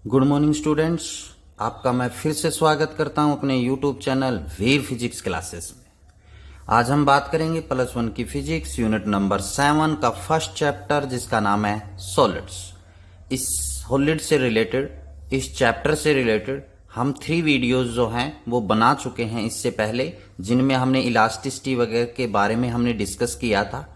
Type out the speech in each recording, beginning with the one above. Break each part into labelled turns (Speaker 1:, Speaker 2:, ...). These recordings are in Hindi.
Speaker 1: Good morning students. आपका मैं फिर से स्वागत करता हूं अपने यूट्यूब चैनल वीर फिजिक्स क्लासेस में। आज हम बात करेंगे +1 की फिजिक्स यूनिट नंबर 7 का फर्स्ट चैप्टर जिसका नाम है सॉलिड्स। इस सॉलिड से रिलेटेड, इस चैप्टर से रिलेटेड हम 3 वीडियोस जो हैं वो बना चुके हैं इससे पहले, जिनमें हमने इलास्टिसिटी वगैरह के बारे में हमने डिस्कस किया था।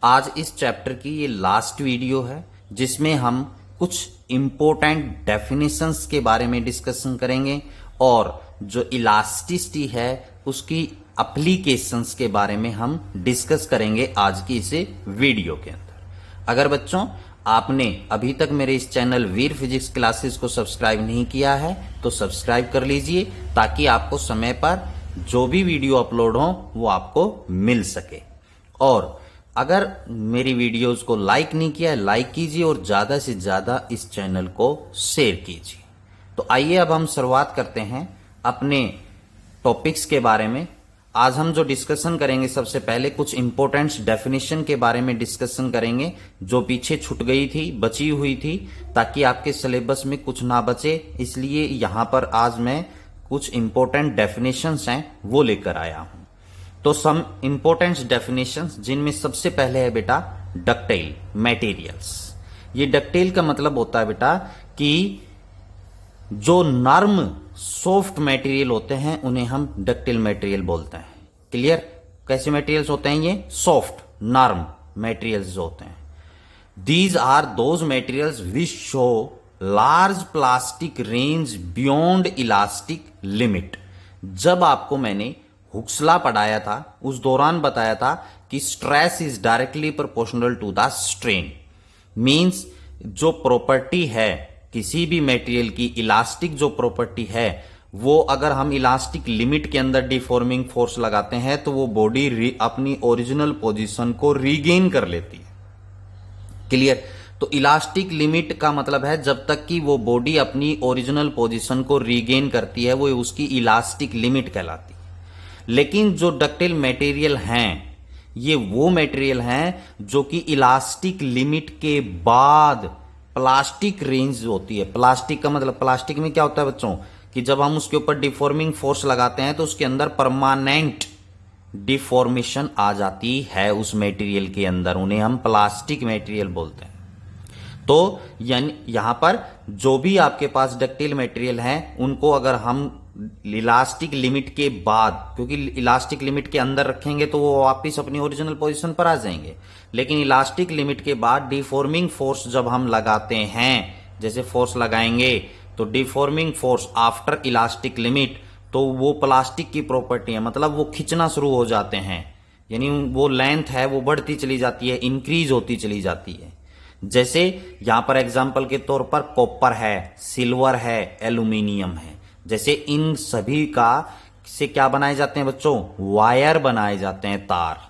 Speaker 1: आज इस चैप्टर की ये लास्ट वीडियो है जिसमें हम कुछ इंपॉर्टेंट डेफिनेशंस के बारे में डिस्कशन करेंगे और जो इलास्टिसिटी है उसकी एप्लीकेशंस के बारे में हम डिस्कस करेंगे आज की इस वीडियो के अंदर। अगर बच्चों आपने अभी तक मेरे इस चैनल वीर फिजिक्स क्लासेस को सब्सक्राइब नहीं किया है तो सब्सक्राइब कर लीजिए ताकि आपको समय पर जो भी वीडियो अपलोड हो वो आपको मिल सके। और अगर मेरी वीडियोस को लाइक नहीं किया है, लाइक कीजिए और ज्यादा से ज्यादा इस चैनल को शेयर कीजिए। तो आइए अब हम शुरुआत करते हैं अपने टॉपिक्स के बारे में। आज हम जो डिस्कशन करेंगे, सबसे पहले कुछ इंपॉर्टेंट डेफिनेशन के बारे में डिस्कशन करेंगे जो पीछे छूट गई थी, बची हुई थी, ताकि आपके सिलेबस में कुछ ना बचे। इसलिए यहां पर आज मैं कुछ इंपॉर्टेंट डेफिनेशंस हैं वो लेकर आया हूं। तो सम इंपॉर्टेंट डेफिनेशंस, जिनमें सबसे पहले है बेटा डक्टाइल मटेरियल्स। ये डक्टाइल का मतलब होता है बेटा कि जो नर्म सॉफ्ट मटेरियल होते हैं उन्हें हम डक्टाइल मटेरियल बोलते हैं। क्लियर? कैसे मटेरियल्स होते हैं ये? सॉफ्ट नर्म मटेरियल्स होते हैं। These are those materials which show large plastic range beyond elastic limit. जब आपको मैंने हुक्सला पढ़ाया था उस दौरान बताया था कि stress is directly proportional to the strain. Means जो प्रॉपर्टी है किसी भी मटेरियल की, इलास्टिक जो प्रॉपर्टी है, वो अगर हम इलास्टिक लिमिट के अंदर डिफॉर्मिंग फोर्स लगाते हैं तो वो बॉडी अपनी ओरिजिनल पोजीशन को रीगेन कर लेती है। क्लियर? तो इलास्टिक लिमिट का मतलब है जब तक कि वो बॉडी अपनी ओरिजिनल पोजीशन को रीगेन करती है वो उसकी इलास्टिक लिमिट कहलाती है। लेकिन जो डक्टाइल मटेरियल हैं ये वो मटेरियल हैं जो कि इलास्टिक लिमिट के बाद प्लास्टिक रेंज होती है। प्लास्टिक का मतलब, प्लास्टिक में क्या होता है बच्चों कि जब हम उसके ऊपर डिफॉर्मिंग फोर्स लगाते हैं तो उसके अंदर परमानेंट डिफॉर्मेशन आ जाती है उस मटेरियल के अंदर, उन्हें हम प्लास्टिक मटेरियल बोलते हैं। तो यानी यहां पर जो भी आपके पास डक्टाइल मटेरियल हैं उनको अगर हम इलास्टिक लिमिट के बाद, क्योंकि इलास्टिक लिमिट के अंदर रखेंगे तो वो वापस अपनी ओरिजिनल पोजीशन पर आ जाएंगे, लेकिन इलास्टिक लिमिट के बाद डिफॉर्मिंग फोर्स जब हम लगाते हैं, जैसे फोर्स लगाएंगे तो deforming force after elastic limit, तो वो प्लास्टिक की प्रॉपर्टी है, मतलब वो खींचना शुरू हो जाते हैं, यानी वो लेंथ है वो बढ़ती चली जाती है, इंक्रीज होती चली जाती है। जैसे यहां पर एग्जाम्पल के तौर पर कॉपर है, सिल्वर है, एल्यूमिनियम है, जैसे इन सभी का से क्या बनाए जाते हैं बच्चों? वायर बनाए जाते हैं, तार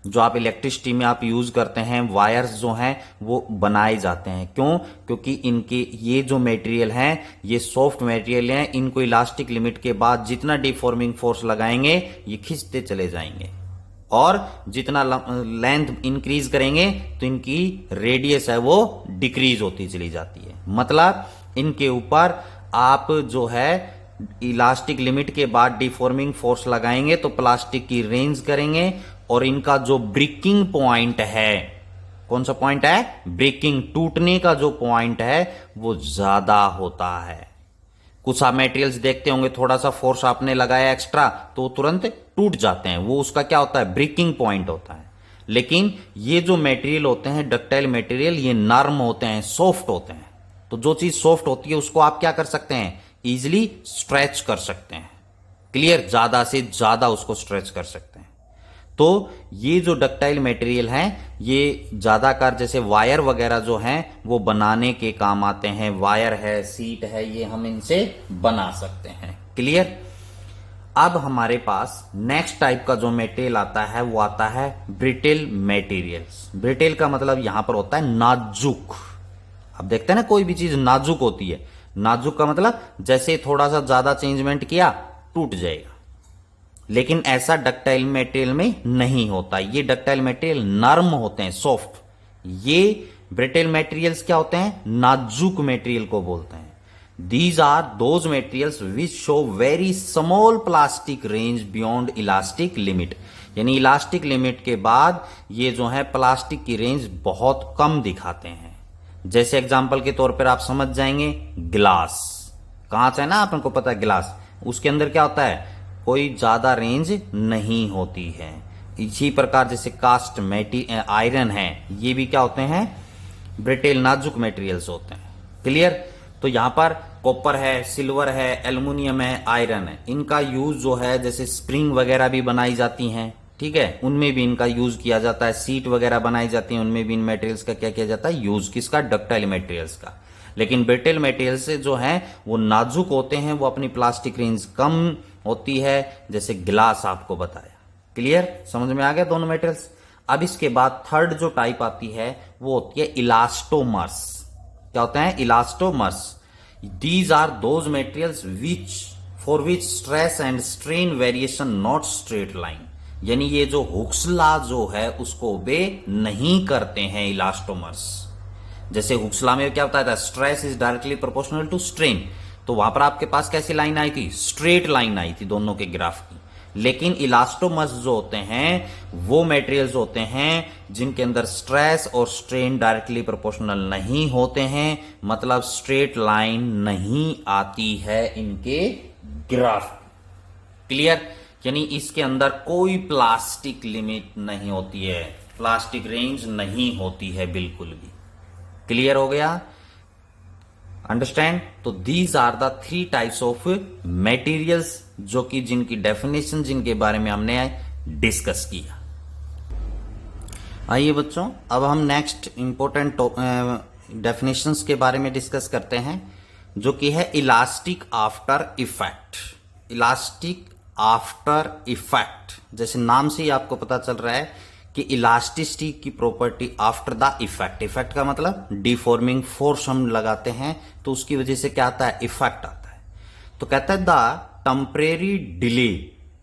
Speaker 1: जो आप इलेक्ट्रिसिटी में आप यूज करते हैं, वायर्स जो हैं वो बनाए जाते हैं। क्यों? क्योंकि इनके ये जो मटेरियल हैं ये सॉफ्ट मटेरियल हैं, इनको इलास्टिक लिमिट के बाद जितना डिफॉर्मिंग फोर्स लगाएंगे ये खींचते चले जाएंगे और जितना लेंथ इंक्रीज करेंगे तो इनकी रेडियस है वो डिक्रीज होती चली जाती है। मतलब इनके ऊपर आप जो है इलास्टिक लिमिट के बाद डिफॉर्मिंग फोर्स लगाएंगे तो प्लास्टिक की रेंज करेंगे और इनका जो ब्रेकिंग पॉइंट है, कौन सा पॉइंट है? ब्रेकिंग, टूटने का जो पॉइंट है वो ज्यादा होता है। कुछ आप मटेरियल्स देखते होंगे थोड़ा सा फोर्स आपने लगाया एक्स्ट्रा तो तुरंत टूट जाते हैं, वो उसका क्या होता है? ब्रेकिंग पॉइंट होता है। लेकिन ये जो मटेरियल होते हैं डक्टाइल मटेरियल, ये नर्म होते हैं, सॉफ्ट होते हैं। तो जो चीज सॉफ्ट होती है उसको आप क्या कर सकते हैं? इजिली स्ट्रेच कर सकते हैं। क्लियर? ज्यादा से ज्यादा उसको स्ट्रेच कर सकते हैं। तो ये जो डक्टाइल मटेरियल हैं ये ज्यादातर जैसे वायर वगैरह जो हैं वो बनाने के काम आते हैं। वायर है, सीट है, ये हम इनसे बना सकते हैं। क्लियर? अब हमारे पास नेक्स्ट टाइप का जो मटेरियल आता है वो आता है ब्रिटेल मटेरियल्स। ब्रिटेल का मतलब यहां पर होता है नाजुक। अब देखते हैं ना कोई भी चीज नाजुक होती है, नाजुक का मतलब जैसे थोड़ा सा ज्यादा चेंजमेंट किया टूट जाएगा, लेकिन ऐसा डक्टाइल मटेरियल में नहीं होता। ये डक्टाइल मटेरियल नर्म होते हैं, सॉफ्ट। ये ब्रिटेल मटेरियल्स क्या होते हैं? नाजुक मटेरियल को बोलते हैं। These are those materials which show very small plastic range beyond elastic limit, यानी इलास्टिक लिमिट के बाद ये जो है प्लास्टिक की रेंज बहुत कम दिखाते हैं। जैसे एग्जांपल के तौर पर आप समझ जाएंगे, ग्लास, कांच है ना, आपको पता है ग्लास, उसके अंदर क्या होता है, कोई ज्यादा रेंज नहीं होती है। इसी प्रकार जैसे कास्ट आयरन है, ये भी क्या होते हैं, ब्रिटेल नाजुक मटेरियल्स होते हैं। क्लियर। तो यहां पर कॉपर है, सिल्वर है, एल्युमिनियम है, आयरन है, इनका यूज जो है जैसे स्प्रिंग वगैरह भी बनाई जाती हैं, ठीक है, उनमें भी इनका यूज किया जाता है। सीट वगैरह बनाई जाती है, उनमें भी इन मटेरियल्स का क्या किया जाता है, यूज, किसका, डक्टाइल मटेरियल्स का। लेकिन ब्रिटेल मटेरियल्स जो हैं वो नाजुक होते हैं, वो अपनी प्लास्टिक रेंज कम होती है, जैसे ग्लास आपको बताया। क्लियर, समझ में आ गया दोनों मटेरियल्स। अब इसके बाद थर्ड जो टाइप आती है वो होती है इलास्टोमर्स। क्या होते हैं, elastomers. These are those materials which for which stress and strain variation not straight line, यानी ये जो हुक्स लॉ जो है उसको वे नहीं करते हैं इलास्टोमर्स। जैसे हुक्स लॉ में क्या बताया था, stress is directly proportional to strain, तो वहां पर आपके पास कैसी लाइन आई थी, स्ट्रेट लाइन आई थी दोनों के ग्राफ की। लेकिन इलास्टोमर्स जो होते हैं वो मटेरियल्स होते हैं जिनके अंदर स्ट्रेस और स्ट्रेन डायरेक्टली प्रोपोर्शनल नहीं होते हैं, मतलब स्ट्रेट लाइन नहीं आती है इनके ग्राफ। क्लियर, यानी इसके अंदर कोई प्लास्टिक लिमिट नहीं होती है, प्लास्टिक रेंज नहीं होती है बिल्कुल भी। क्लियर हो गया, अंडरस्टैंड। तो these are the three types of materials जो कि जिनकी डेफिनेशन, जिनके बारे में हमने डिस्कस किया। आइए बच्चों, अब हम नेक्स्ट इंपॉर्टेंट डेफिनेशंस के बारे में डिस्कस करते हैं, जो कि है elastic after effect. Elastic after effect, जैसे नाम से ही आपको पता चल रहा है कि इलास्टिसिटी की property after the effect. Effect का मतलब डिफॉर्मिंग फोर्स हम लगाते हैं तो उसकी वजह से क्या आता है, इफेक्ट आता है। तो कहता है the temporary delay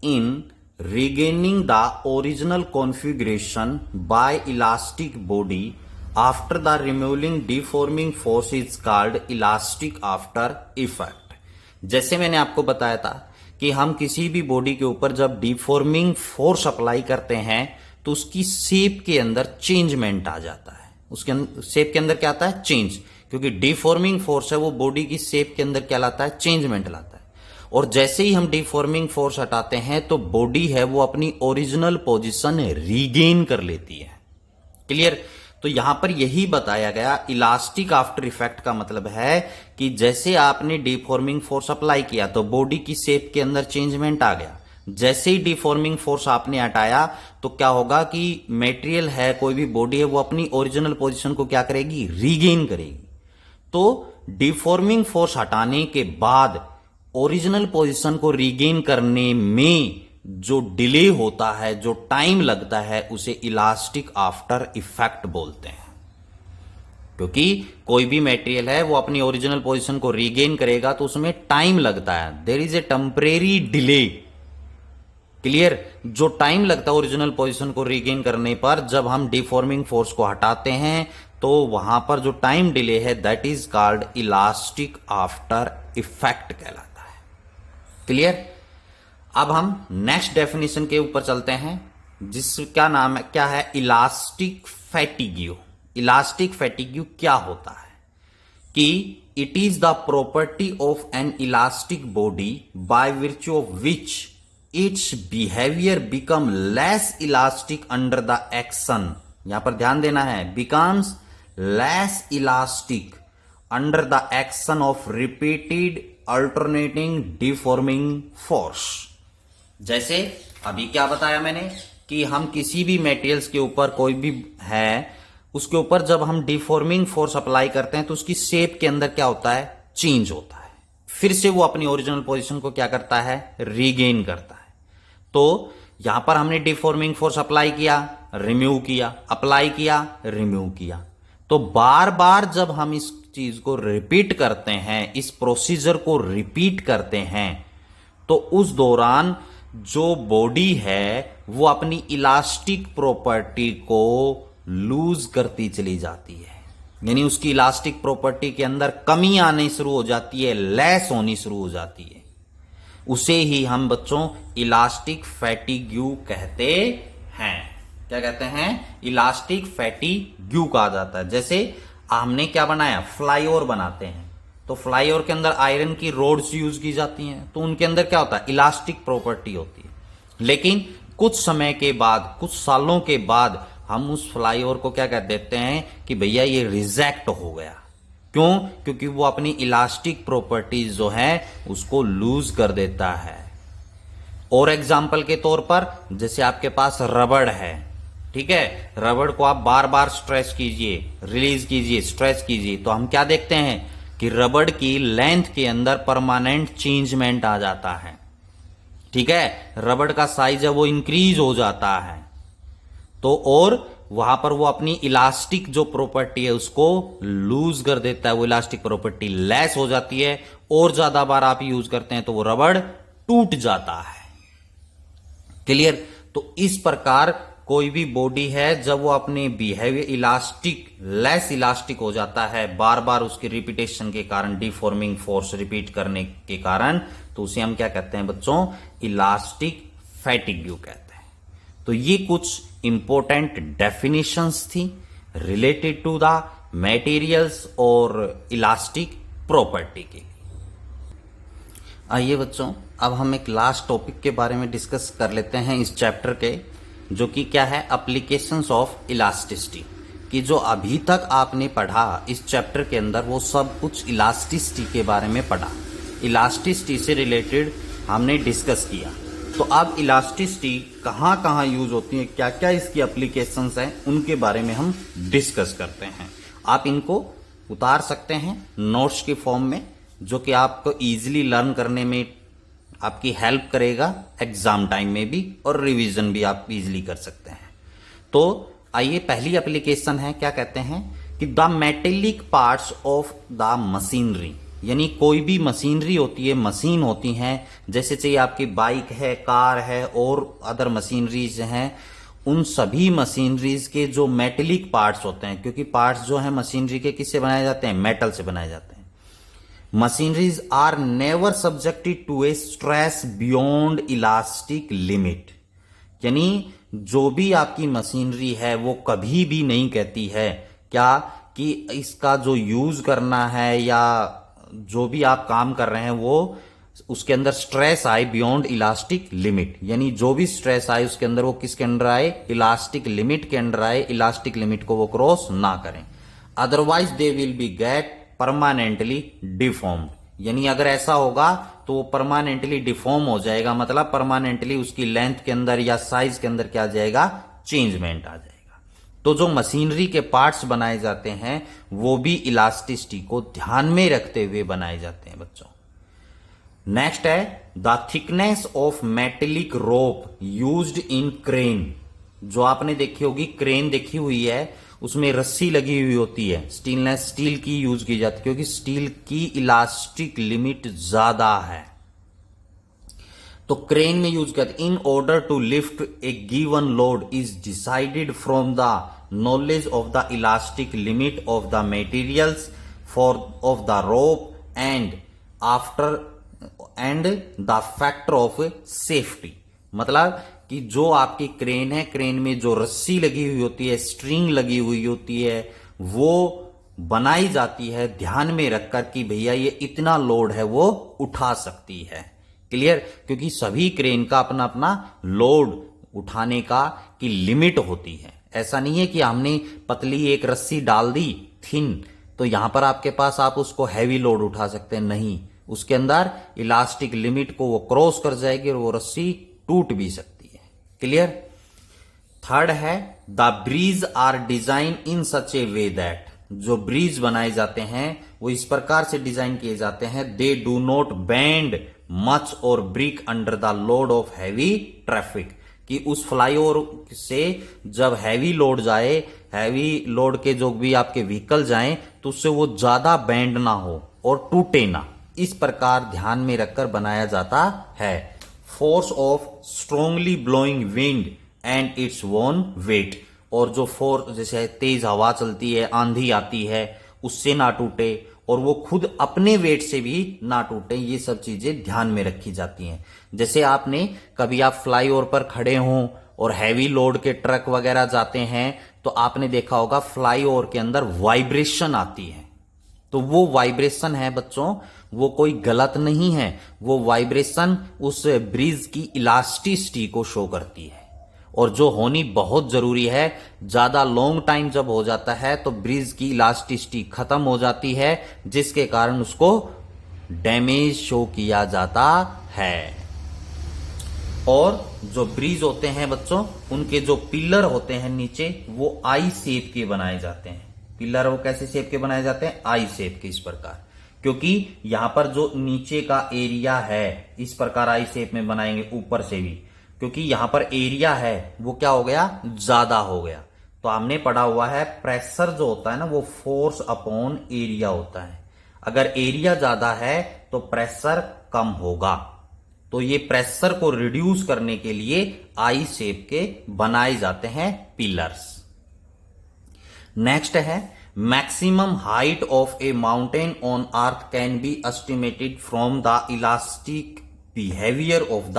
Speaker 1: in regaining the original configuration by elastic body after the removing deforming force is called elastic after effect। जैसे मैंने आपको बताया था कि हम किसी भी बॉडी के ऊपर जब डिफॉर्मिंग फोर्स अप्लाई करते हैं तो उसकी शेप के अंदर चेंजमेंट आ जाता है। उसके शेप के अंदर क्या आता है, चेंज, क्योंकि डिफॉर्मिंग फोर्स है वो बॉडी की शेप के अंदर क्या लाता है, चेंजमेंट लाता है। और जैसे ही हम डिफॉर्मिंग फोर्स हटाते हैं तो बॉडी है वो अपनी ओरिजिनल पोजीशन रीगेन कर लेती है। क्लियर। तो यहां पर यही बताया गया, इलास्टिक आफ्टर इफेक्ट का मतलब है कि जैसे आपने डिफॉर्मिंग फोर्स अप्लाई किया तो बॉडी की शेप के अंदर चेंजमेंट आ गया, जैसे ही डिफॉर्मिंग फोर्स आपने हटाया तो क्या होगा कि मेटेरियल है, कोई भी बॉडी है, वो अपनी ओरिजिनल पोजीशन को क्या करेगी, रीगेन करेगी। तो डिफॉर्मिंग फोर्स हटाने के बाद ओरिजिनल पोजीशन को रीगेन करने में जो डिले होता है, जो टाइम लगता है, उसे इलास्टिक आफ्टर इफेक्ट बोलते हैं। क्योंकि कोई भी मटेरियल है वो अपनी ओरिजिनल पोजीशन को रीगेन करेगा तो उसमें टाइम लगता है, there is a temporary delay. Clear. जो टाइम लगता है ओरिजिनल पोजीशन को रीगेन करने पर, जब हम डिफॉर्मिंग फोर्स को हटाते हैं तो वहां पर जो टाइम डिले है that is called elastic after effect कहलाता है। क्लियर। अब हम नेक्स्ट डेफिनेशन के ऊपर चलते हैं, जिसका नाम है, क्या है, इलास्टिक फैटिग्यू। इलास्टिक फैटिग्यू क्या होता है कि it is the property of an elastic body by virtue of which its behaviour become less elastic under the action. यहां पर ध्यान देना है, becomes less elastic under the action of repeated alternating deforming force. जैसे अभी क्या बताया मैंने कि हम किसी भी मटेरियल्स के ऊपर, कोई भी है, उसके ऊपर जब हम डिफॉर्मिंग फोर्स अप्लाई करते हैं तो उसकी शेप के अंदर क्या होता है, चेंज होता है, फिर से वो अपनी ओरिजिनल पोजीशन को क्या करता है, रीगेन करता है। तो यहां पर हमने डिफॉर्मिंग फोर्स अप्लाई किया, रिमूव किया, अप्लाई किया, रिमूव किया, तो बार बार जब हम इस चीज को रिपीट करते हैं, इस प्रोसीजर को रिपीट करते हैं, तो उस दौरान जो बॉडी है वो अपनी इलास्टिक प्रॉपर्टी को लूज करती चली जाती है। यानी उसकी इलास्टिक प्रॉपर्टी के अंदर कमी आनी शुरू हो जाती है, लेस होनी शुरू हो जाती है, उसे ही हम बच्चों इलास्टिक फैटिग्यू कहते हैं। क्या कहते हैं? इलास्टिक फैटिग्यू कहा जाता है। जैसे हमने क्या बनाया, फ्लाईओवर बनाते हैं, तो फ्लाईओवर के अंदर आयरन की रोड्स यूज की जाती हैं, तो उनके अंदर क्या होता है, इलास्टिक प्रॉपर्टी होती है। लेकिन कुछ समय के बाद, कुछ सालों के बाद हम उस फ्लाईओवर को क्या कह देते हैं कि भैया ये रिजेक्ट हो गया। क्यों? क्योंकि वो अपनी इलास्टिक प्रॉपर्टीज जो है उसको लूज कर देता है। और एग्जाम्पल के तौर पर जैसे आपके पास रबड़ है, ठीक है, रबड़ को आप बार बार स्ट्रेच कीजिए, रिलीज कीजिए, स्ट्रेच कीजिए, तो हम क्या देखते हैं कि रबड़ की लेंथ के अंदर परमानेंट चेंजमेंट आ जाता है। ठीक है, रबड़ का साइज है वो इंक्रीज हो जाता है, तो और वहां पर वो अपनी इलास्टिक जो प्रॉपर्टी है उसको लूज कर देता है, वो इलास्टिक प्रॉपर्टी लेस हो जाती है, और ज्यादा बार आप यूज करते हैं तो वो रबड़ टूट जाता है। क्लियर? तो इस प्रकार कोई भी बॉडी है जब वो अपने बिहेवियर इलास्टिक, लेस इलास्टिक हो जाता है बार बार उसके रिपीटेशन के कारण, डिफॉर्मिंग फोर्स रिपीट करने के कारण, तो उसे हम क्या कहते हैं बच्चों, इलास्टिक फैटिग्यू कहते हैं। तो ये कुछ इंपॉर्टेंट डेफिनेशंस थी रिलेटेड टू द मटेरियल्स और इलास्टिक प्रॉपर्टी की। आइए बच्चों, अब हम एक लास्ट टॉपिक के बारे में डिस्कस कर लेते हैं इस चैप्टर के, जो कि क्या है, एप्लीकेशंस ऑफ इलास्टिसिटी। कि जो अभी तक आपने पढ़ा इस चैप्टर के अंदर वो सब कुछ इलास्टिसिटी के बारे में पढ़ा, इलास्टिसिटी से रिलेटेड हमने डिस्कस किया। तो अब इलास्टिसिटी कहाँ कहाँ यूज होती है, क्या क्या इसकी एप्लीकेशंस हैं, उनके बारे में हम डिस्कस करते हैं। आप इनको उतार सकते हैं नोट्स के फॉर्म में, जो कि आपको इजीली लर्न करने में आपकी हेल्प करेगा एग्जाम टाइम में भी, और रिवीजन भी आप इजीली कर सकते हैं। तो आइए, पहली एप्लीकेशन है, क्या कहते हैं कि the metallic parts of the machinery, यानी कोई भी मशीनरी होती है, मशीन होती हैं, जैसे चाहिए आपकी बाइक है, कार है और अदर मशीनरीज हैं, उन सभी मशीनरीज के जो मेटेलिक पार्ट्स होते हैं, क्योंकि पार्ट्स जो है मशीनरी के किससे बनाए जाते हैं, मेटल से बनाए जाते हैं। Machineries are never subjected to a stress beyond elastic limit, यानी जो भी आपकी मशीनरी है वो कभी भी नहीं कहती है क्या कि इसका जो यूज करना है या जो भी आप काम कर रहे हैं वो उसके अंदर स्ट्रेस आए बियॉन्ड इलास्टिक लिमिट, यानी जो भी स्ट्रेस आए उसके अंदर वो किसके अंदर आए, इलास्टिक लिमिट के अंदर आए, इलास्टिक लिमिट को वो क्रॉस ना करें, otherwise they will be get permanently deformed, यानी अगर ऐसा होगा तो वो परमानेंटली डिफॉर्म हो जाएगा, मतलब परमानेंटली उसकी लेंथ के अंदर या साइज के अंदर क्या आ जाएगा, चेंजमेंट आ जाएगा। तो जो मशीनरी के पार्ट्स बनाए जाते हैं वो भी इलास्टिसिटी को ध्यान में रखते हुए बनाए जाते हैं बच्चों। नेक्स्ट है the thickness of metallic rope used in crane, जो आपने देखी होगी, क्रेन देखी हुई है, उसमें रस्सी लगी हुई होती है, स्टेनलेस स्टील की यूज की जाती है, क्योंकि स्टील की इलास्टिक लिमिट ज्यादा है, तो क्रेन में यूज करते। In order to lift a given load is decided from the knowledge of the elastic limit of the materials for of the rope and after and the factor of safety, मतलब कि जो आपकी क्रेन है, क्रेन में जो रस्सी लगी हुई होती है, स्ट्रिंग लगी हुई होती है, वो बनाई जाती है ध्यान में रखकर कि भैया ये इतना लोड है वो उठा सकती है। क्लियर? क्योंकि सभी क्रेन का अपना अपना लोड उठाने का की लिमिट होती है। ऐसा नहीं है कि हमने पतली एक रस्सी डाल दी थिन, तो यहां पर आपके पास आप उसको हैवी लोड उठा सकते हैं, नहीं, उसके अंदर इलास्टिक लिमिट को वो क्रॉस कर जाएगी और वो रस्सी टूट भी सकती है। क्लियर? थर्ड है the bridge are design in such a way that, जो ब्रिज बनाए जाते हैं वो इस प्रकार से डिजाइन किए जाते हैं, they do not bend much और break under the load of heavy traffic, कि उस फ्लाईओवर से जब हैवी लोड जाए, हैवी लोड के जो भी आपके व्हीकल जाएं, तो उससे वो ज्यादा बेंड ना हो और टूटे ना, इस प्रकार ध्यान में रखकर बनाया जाता है। Force of strongly blowing wind and its own wait, और जो फोर्स जैसे तेज हवा चलती है, आंधी आती है, उससे ना टूटे, और वो खुद अपने वेट से भी ना टूटे। ये सब चीजें ध्यान में रखी जाती हैं। जैसे आपने कभी आप फ्लाईओवर पर खड़े हों और हैवी लोड के ट्रक वगैरह जाते हैं तो आपने देखा होगा फ्लाईओवर के अंदर वाइब्रेशन आती है। तो वो वाइब्रेशन है बच्चों, वो कोई गलत नहीं है, वो वाइब्रेशन उस ब्रिज की इलास्टिसिटी को शो करती है, और जो होनी बहुत जरूरी है। ज्यादा लॉन्ग टाइम जब हो जाता है तो ब्रिज की इलास्टिसिटी खत्म हो जाती है, जिसके कारण उसको डैमेज शो किया जाता है। और जो ब्रिज होते हैं बच्चों, उनके जो पिलर होते हैं नीचे, वो आई शेप के बनाए जाते हैं। पिलर वो कैसे शेप के बनाए जाते हैं? आई शेप के, इस प्रकार। क्योंकि यहां पर जो नीचे का एरिया है, इस प्रकार आई शेप में बनाएंगे ऊपर से भी, क्योंकि यहां पर एरिया है वो क्या हो गया? ज्यादा हो गया। तो हमने पढ़ा हुआ है प्रेशर जो होता है ना, वो फोर्स अपॉन एरिया होता है। अगर एरिया ज्यादा है तो प्रेशर कम होगा। तो ये प्रेशर को रिड्यूस करने के लिए आई शेप के बनाए जाते हैं पिलर्स। नेक्स्ट है maximum height of A mountain on earth can be estimated from the elastic behaviour of the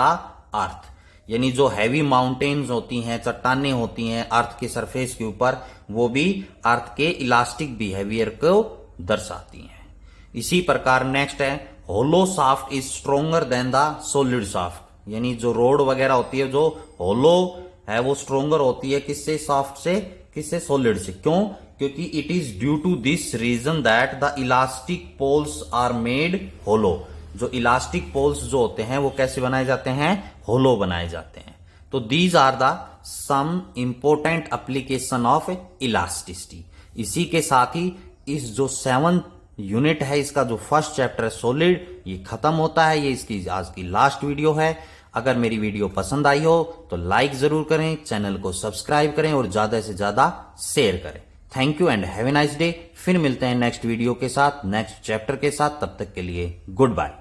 Speaker 1: earth. यानी जो हैवी माउंटेन्स होती हैं, चट्टानें होती हैं अर्थ के सरफेस के ऊपर, वो भी अर्थ के इलास्टिक बिहेवियर को दर्शाती हैं। इसी प्रकार नेक्स्ट है hollow shaft is stronger than the solid shaft. यानी जो रोड वगैरह होती है, जो होलो है वो स्ट्रोंगर होती है किससे? शाफ्ट से। किससे? सॉलिड से। क्यों? क्योंकि it is due to this reason that the elastic poles are made hollow. जो इलास्टिक पोल्स जो होते हैं वो कैसे बनाए जाते हैं? होलो बनाए जाते हैं। तो these are the some important application of elasticity. इसी के साथ ही इस जो 7th यूनिट है, इसका जो फर्स्ट चैप्टर है सॉलिड, ये खत्म होता है। ये इसकी आज की लास्ट वीडियो है। अगर मेरी वीडियो पसंद आई हो तो लाइक जरूर करें, चैनल को सब्सक्राइब करें और ज्यादा से ज्यादा शेयर करें। Thank you and have a nice day. फिर मिलते हैं नेक्स्ट वीडियो के साथ, नेक्स्ट चैप्टर के साथ। तब तक के लिए गुड बाय।